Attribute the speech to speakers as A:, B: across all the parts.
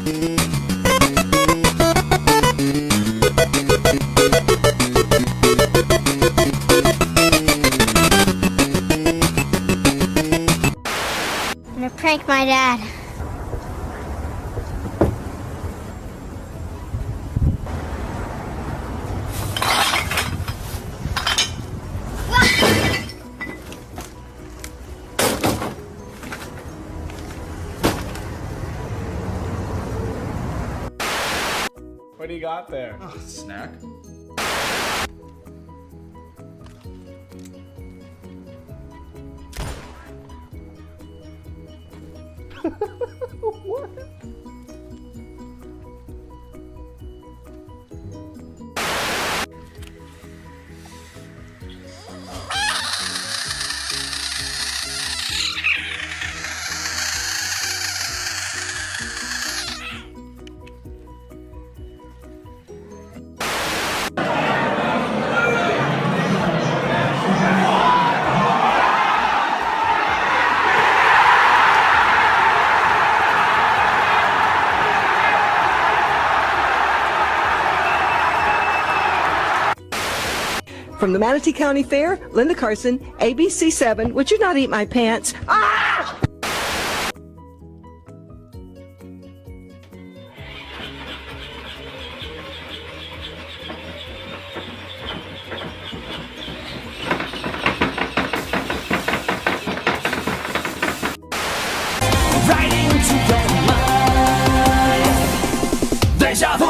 A: I'm gonna prank my dad.
B: What do you got there?
C: Oh, snack.
B: What?
D: From the Manatee County Fair, Linda Carson, ABC 7. Would you not eat my pants? Ah!
E: Right into your mind. Deja vu.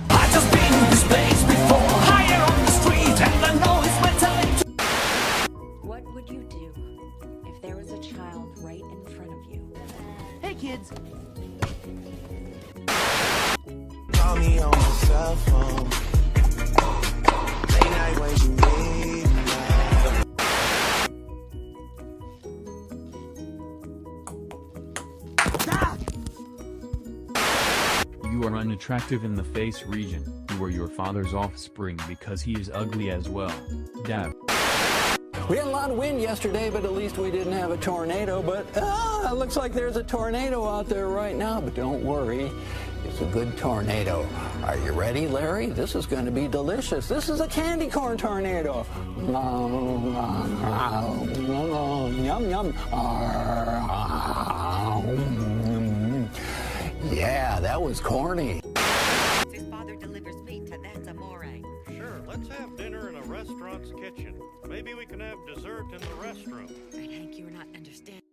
E: I just been in this place before, higher on the street, and I know it's my time to.
F: What would you do if there was a child right in front of you?
E: Hey kids.
G: Call me on my cell phone. Late night when you need me.
H: You are unattractive in the face region. You are your father's offspring because he is ugly as well. Dab.
I: We had a lot of wind yesterday, but at least we didn't have a tornado. But it looks like there's a tornado out there right now. But don't worry, it's a good tornado. Are you ready, Larry? This is going to be delicious. This is a candy corn tornado. Yum, yum. Yeah, that was corny.
J: His father delivers meat to that's amore.
K: Sure, let's have dinner in a restaurant's kitchen. Maybe we can have dessert in the restroom.
J: Right, Hank, you're not understanding.